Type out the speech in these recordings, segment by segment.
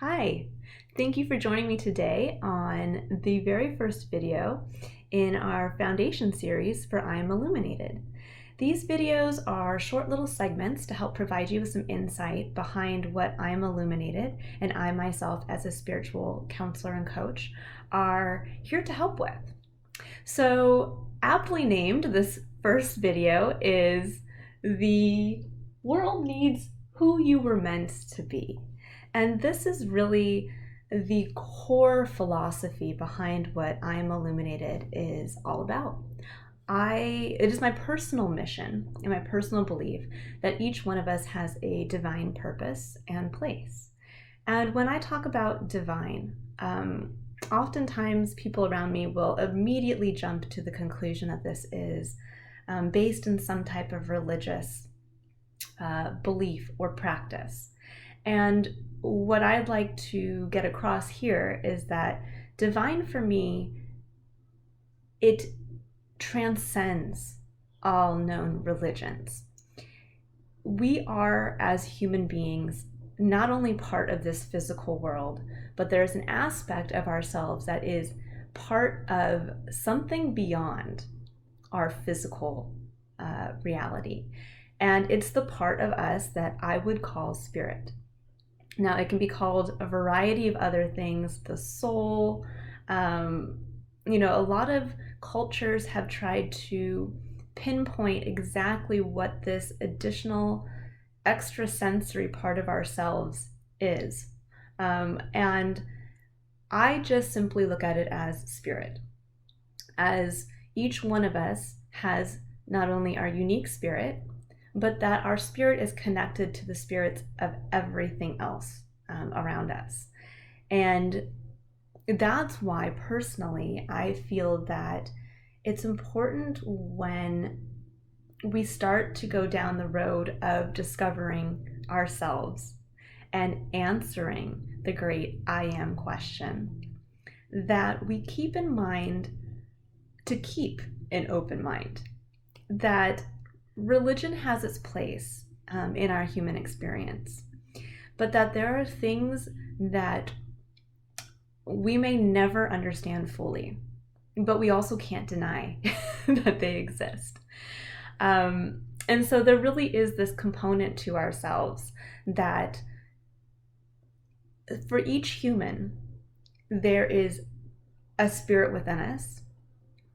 Hi, thank you for joining me today on the very first video in our foundation series for I Am Illuminated. These videos are short little segments to help provide you with some insight behind what I Am Illuminated and I myself as a spiritual counselor and coach are here to help with. So aptly named, this first video is The World Needs Who You Were Meant to Be. And this is really the core philosophy behind what I Am Illuminated is all about. It is my personal mission and my personal belief that each one of us has a divine purpose and place. And when I talk about divine, oftentimes people around me will immediately jump to the conclusion that this is based in some type of religious belief or practice. And what I'd like to get across here is that divine for me, it transcends all known religions. We are, as human beings, not only part of this physical world, but there's an aspect of ourselves that is part of something beyond our physical reality. And it's the part of us that I would call spirit. Now, it can be called a variety of other things, the soul. A lot of cultures have tried to pinpoint exactly what this additional extrasensory part of ourselves is. And I just simply look at it as spirit, as each one of us has not only our unique spirit, but that our spirit is connected to the spirits of everything else around us. And that's why personally I feel that it's important when we start to go down the road of discovering ourselves and answering the great I am question, that we keep in mind to keep an open mind, that religion has its place in our human experience, but that there are things that we may never understand fully, but we also can't deny that they exist. And so there really is this component to ourselves that for each human, there is a spirit within us,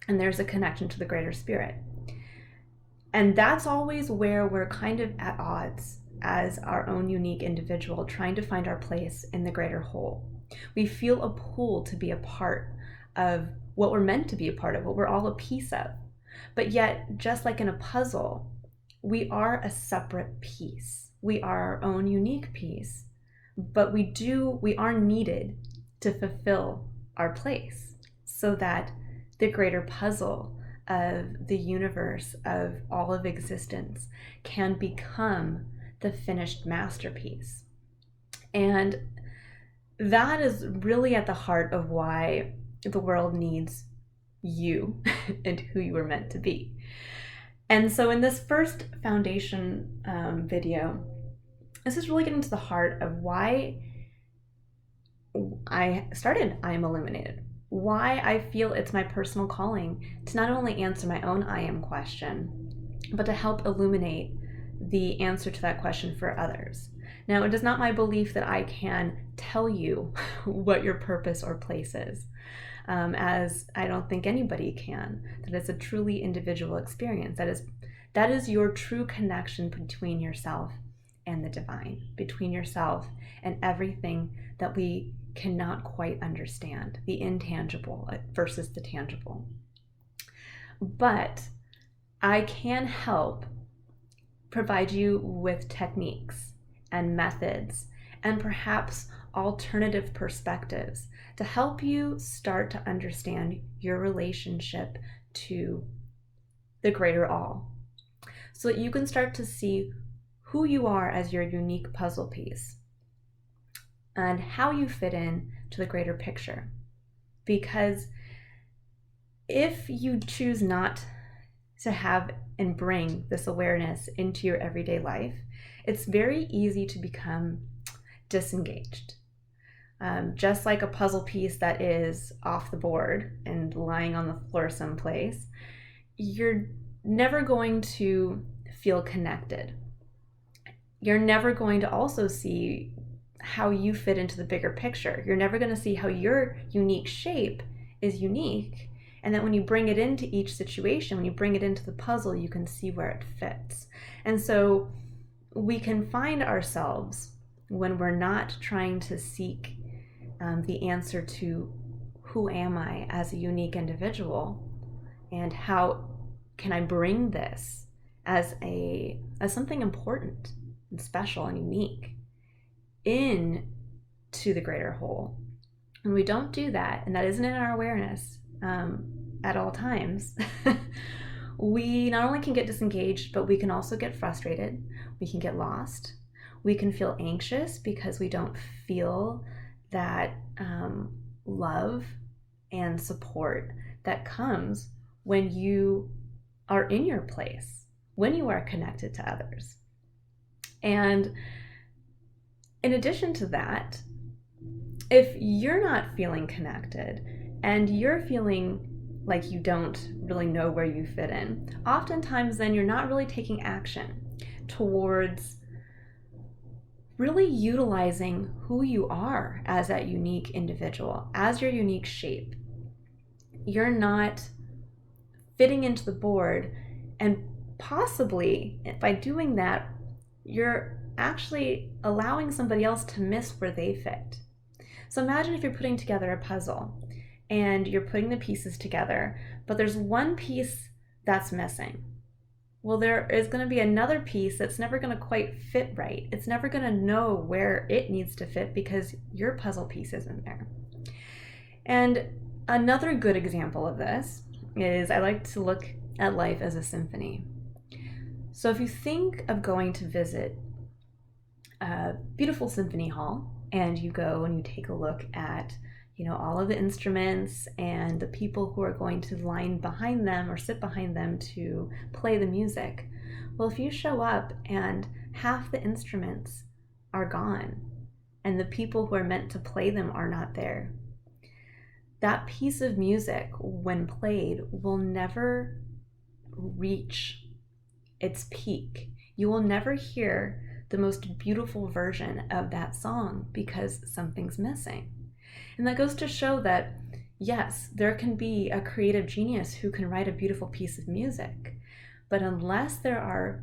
and there's a connection to the greater spirit. And that's always where we're kind of at odds as our own unique individual, trying to find our place in the greater whole. We feel a pull to be a part of what we're meant to be a part of, what we're all a piece of. But yet, just like in a puzzle, we are a separate piece. We are our own unique piece, but we are needed to fulfill our place so that the greater puzzle of the universe, of all of existence, can become the finished masterpiece. And that is really at the heart of why the world needs you and who you were meant to be. And so in this first foundation video, this is really getting to the heart of why I started I Am Illuminated. Why I feel it's my personal calling to not only answer my own I am question, but to help illuminate the answer to that question for others. Now, it is not my belief that I can tell you what your purpose or place is, as I don't think anybody can. That it's a truly individual experience. That is your true connection between yourself and the divine, between yourself and everything that we cannot quite understand, the intangible versus the tangible. But I can help provide you with techniques and methods and perhaps alternative perspectives to help you start to understand your relationship to the greater all, so that you can start to see who you are as your unique puzzle piece and how you fit in to the greater picture. Because if you choose not to have and bring this awareness into your everyday life, it's very easy to become disengaged. Just like a puzzle piece that is off the board and lying on the floor someplace, you're never going to feel connected. You're never going to also see how you fit into the bigger picture. You're never going to see how your unique shape is unique, and that when you bring it into each situation, when you bring it into the puzzle, you can see where it fits. And so we can find ourselves, when we're not trying to seek the answer to who am I as a unique individual, and how can I bring this as something important and special and unique in to the greater whole. When we don't do that, and that isn't in our awareness at all times, we not only can get disengaged, but we can also get frustrated. We can get lost. We can feel anxious because we don't feel that love and support that comes when you are in your place, when you are connected to others. And in addition to that, if you're not feeling connected and you're feeling like you don't really know where you fit in, oftentimes then you're not really taking action towards really utilizing who you are as that unique individual, as your unique shape. You're not fitting into the board, and possibly by doing that, you're actually allowing somebody else to miss where they fit. So imagine if you're putting together a puzzle and you're putting the pieces together, but there's one piece that's missing. Well, there is going to be another piece that's never going to quite fit right. It's never going to know where it needs to fit because your puzzle piece isn't there. And another good example of this is, I like to look at life as a symphony. So if you think of going to visit a beautiful symphony hall, and you go and you take a look at, all of the instruments and the people who are going to line behind them or sit behind them to play the music. Well, if you show up and half the instruments are gone and the people who are meant to play them are not there, that piece of music, when played, will never reach its peak. You will never hear the most beautiful version of that song because something's missing. And that goes to show that, yes, there can be a creative genius who can write a beautiful piece of music, but unless there are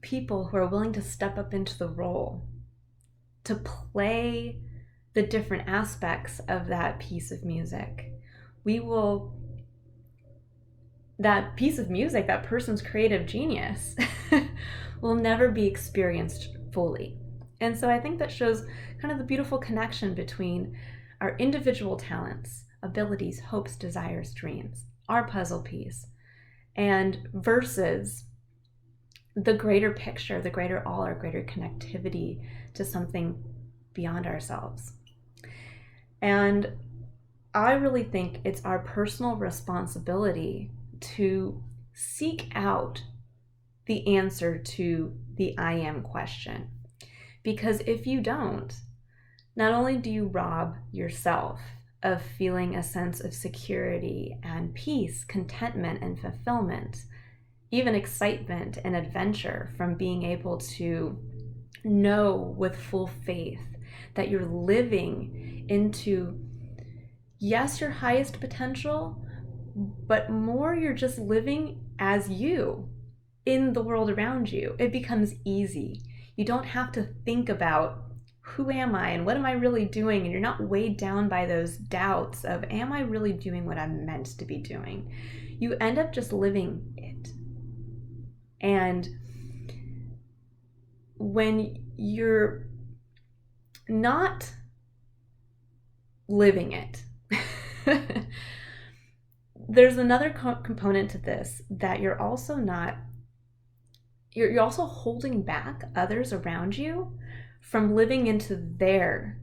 people who are willing to step up into the role to play the different aspects of that piece of music, that piece of music, that person's creative genius, will never be experienced fully. And so I think that shows kind of the beautiful connection between our individual talents, abilities, hopes, desires, dreams, our puzzle piece, and versus the greater picture, the greater all, our greater connectivity to something beyond ourselves. And I really think it's our personal responsibility to seek out the answer to the I am question. Because if you don't, not only do you rob yourself of feeling a sense of security and peace, contentment and fulfillment, even excitement and adventure from being able to know with full faith that you're living into, yes, your highest potential, but more you're just living as you in the world around you. It becomes easy. You don't have to think about who am I and what am I really doing, and you're not weighed down by those doubts of, am I really doing what I'm meant to be doing? You end up just living it. And when you're not living it, there's another component to this, that you're also holding back others around you from living into their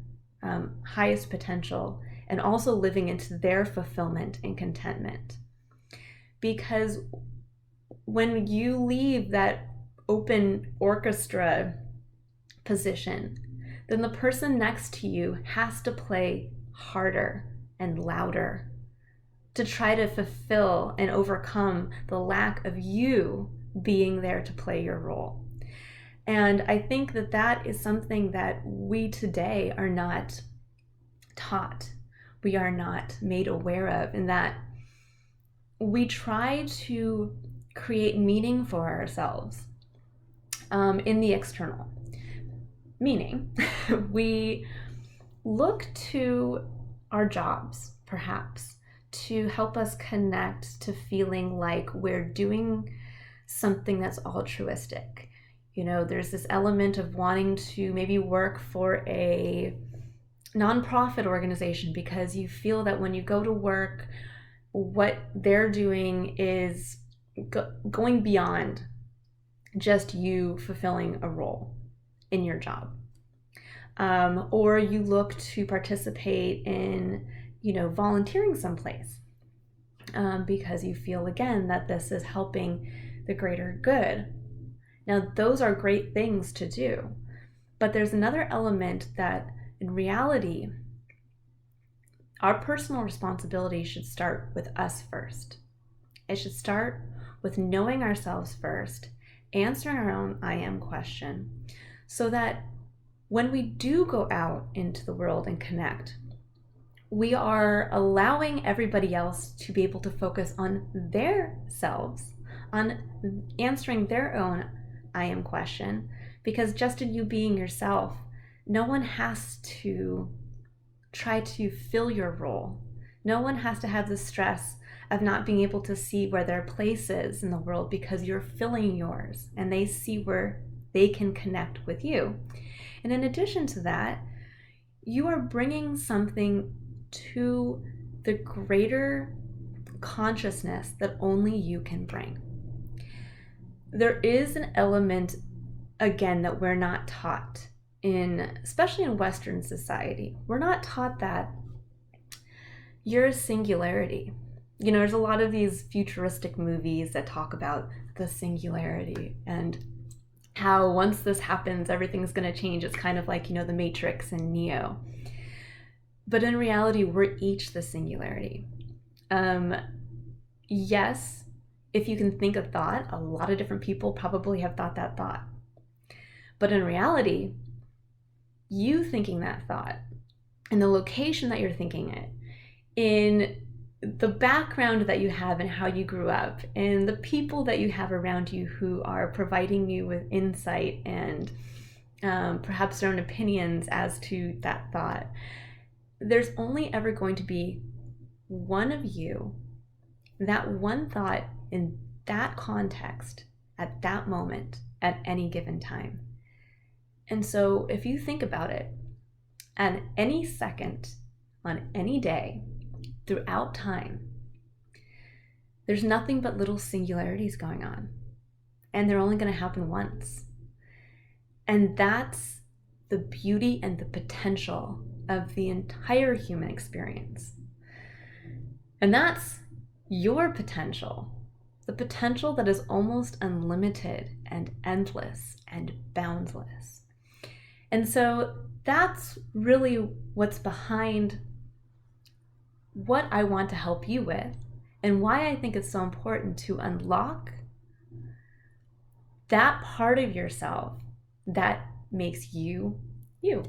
highest potential and also living into their fulfillment and contentment. Because when you leave that open orchestra position, then the person next to you has to play harder and louder to try to fulfill and overcome the lack of you being there to play your role. And I think that that is something that we today are not taught. We are not made aware of, in that we try to create meaning for ourselves in the external. Meaning, we look to our jobs, perhaps, to help us connect to feeling like we're doing something that's altruistic. You know, there's this element of wanting to maybe work for a nonprofit organization because you feel that when you go to work, what they're doing is going beyond just you fulfilling a role in your job. Or you look to participate in, volunteering someplace because you feel, again, that this is helping the greater good. Now, those are great things to do, but there's another element that, in reality, our personal responsibility should start with us first. It should start with knowing ourselves first, answering our own I am question, so that when we do go out into the world and connect, we are allowing everybody else to be able to focus on their selves, on answering their own I am question, because just in you being yourself, no one has to try to fill your role. No one has to have the stress of not being able to see where their place is in the world because you're filling yours and they see where they can connect with you. And in addition to that, you are bringing something to the greater consciousness that only you can bring. There is an element, again, that we're not taught especially in Western society. We're not taught that you're a singularity. There's a lot of these futuristic movies that talk about the singularity and how once this happens, everything's going to change. It's kind of like, the Matrix and Neo. But in reality, we're each the singularity. Yes, if you can think a thought, a lot of different people probably have thought that thought. But in reality, you thinking that thought, in the location that you're thinking it, in the background that you have and how you grew up, and the people that you have around you who are providing you with insight and perhaps their own opinions as to that thought, there's only ever going to be one of you, that one thought in that context, at that moment, at any given time. And so if you think about it, at any second, on any day, throughout time, there's nothing but little singularities going on. And they're only going to happen once. And that's the beauty and the potential of the entire human experience. And that's your potential, the potential that is almost unlimited and endless and boundless. And so that's really what's behind what I want to help you with, and why I think it's so important to unlock that part of yourself that makes you, you.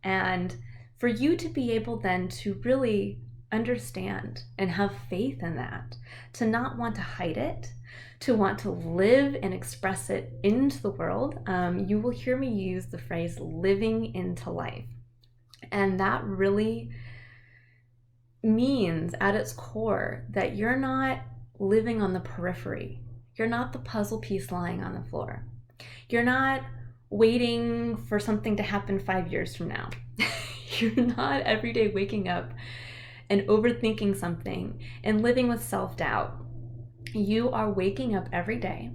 And for you to be able then to really understand and have faith in that, to not want to hide it, to want to live and express it into the world. You will hear me use the phrase living into life. And that really means at its core that you're not living on the periphery. You're not the puzzle piece lying on the floor. You're not waiting for something to happen 5 years from now. You're not every day waking up and overthinking something and living with self-doubt. You are waking up every day,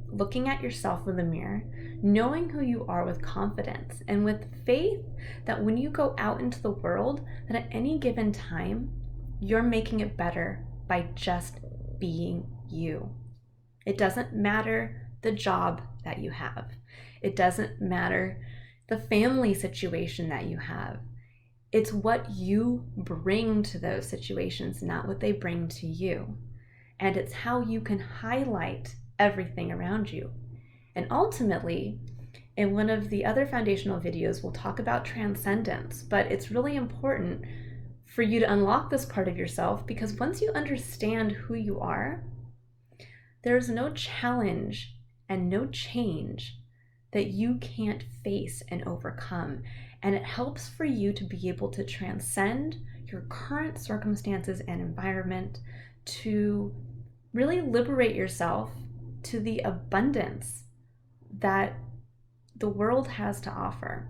looking at yourself in the mirror, knowing who you are with confidence and with faith that when you go out into the world, that at any given time, you're making it better by just being you. It doesn't matter the job that you have. It doesn't matter the family situation that you have. It's what you bring to those situations, not what they bring to you. And it's how you can highlight everything around you. And ultimately, in one of the other foundational videos, we'll talk about transcendence, but it's really important for you to unlock this part of yourself, because once you understand who you are, there's no challenge and no change that you can't face and overcome. And it helps for you to be able to transcend your current circumstances and environment, to really liberate yourself to the abundance that the world has to offer.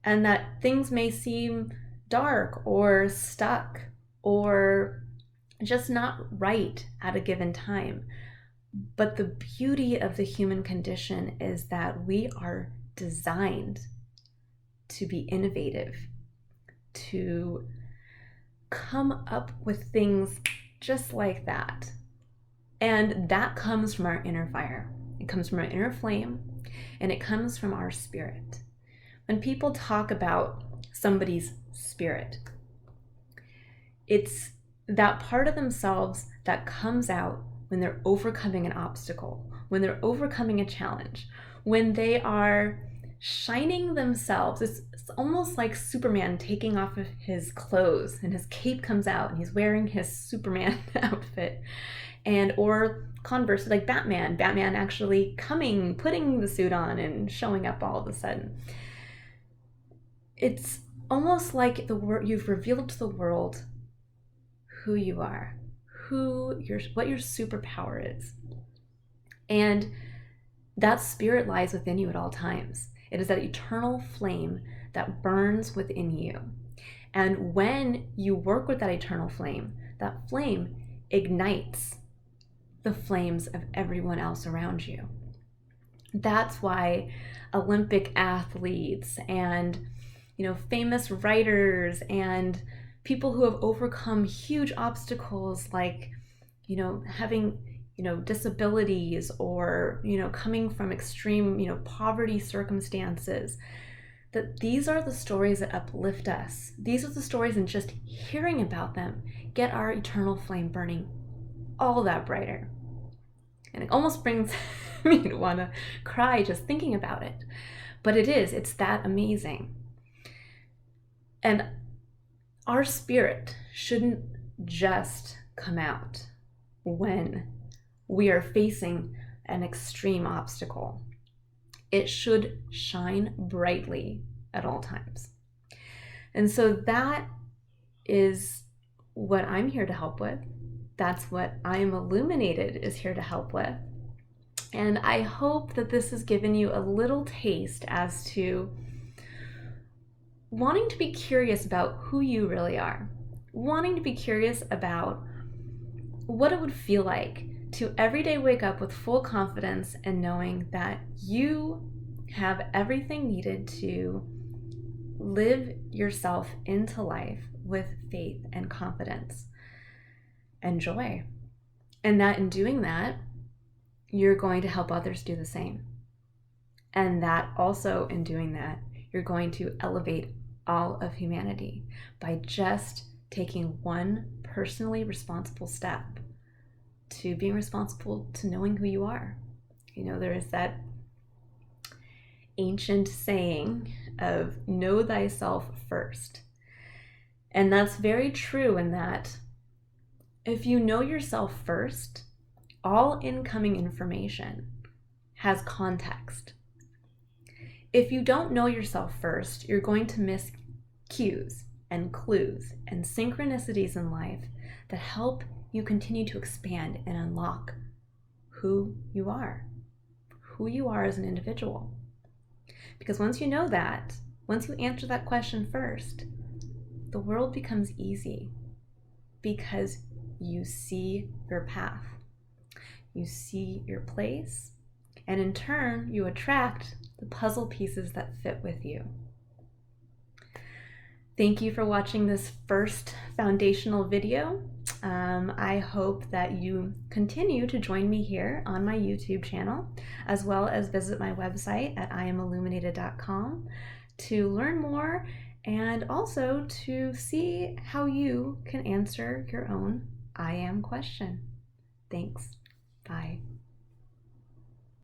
And that things may seem dark or stuck or just not right at a given time. But the beauty of the human condition is that we are designed to be innovative, to come up with things just like that. And that comes from our inner fire. It comes from our inner flame, and it comes from our spirit. When people talk about somebody's spirit, it's that part of themselves that comes out when they're overcoming an obstacle, when they're overcoming a challenge, when they are shining themselves. It's almost like Superman taking off of his clothes and his cape comes out and he's wearing his Superman outfit. And or conversely, like Batman actually putting the suit on and showing up all of a sudden. It's almost like you've revealed to the world who you are, what your superpower is. And that spirit lies within you at all times. It is that eternal flame that burns within you. And when you work with that eternal flame, that flame ignites the flames of everyone else around you. That's why Olympic athletes and famous writers and people who have overcome huge obstacles, like having disabilities or coming from extreme poverty circumstances, that these are the stories that uplift us. These are the stories, and just hearing about them get our eternal flame burning all that brighter. And it almost brings me to want to cry just thinking about it. But it's that amazing. And our spirit shouldn't just come out when we are facing an extreme obstacle. It should shine brightly at all times. And so that is what I'm here to help with. That's what I Am Illuminated is here to help with. And I hope that this has given you a little taste as to wanting to be curious about who you really are, wanting to be curious about what it would feel like to every day wake up with full confidence and knowing that you have everything needed to live yourself into life with faith and confidence and joy. And that in doing that, you're going to help others do the same. And that also in doing that, you're going to elevate all of humanity by just taking one personally responsible step to being responsible to knowing who you are. There is that ancient saying of know thyself first. And that's very true in that if you know yourself first, all incoming information has context. If you don't know yourself first, you're going to miss cues and clues and synchronicities in life that help you continue to expand and unlock who you are as an individual. Because once you know that, once you answer that question first, the world becomes easy because you see your path, you see your place, and in turn, you attract the puzzle pieces that fit with you. Thank you for watching this first foundational video. I hope that you continue to join me here on my YouTube channel, as well as visit my website at imilluminated.com to learn more and also to see how you can answer your own I am question. Thanks. Bye.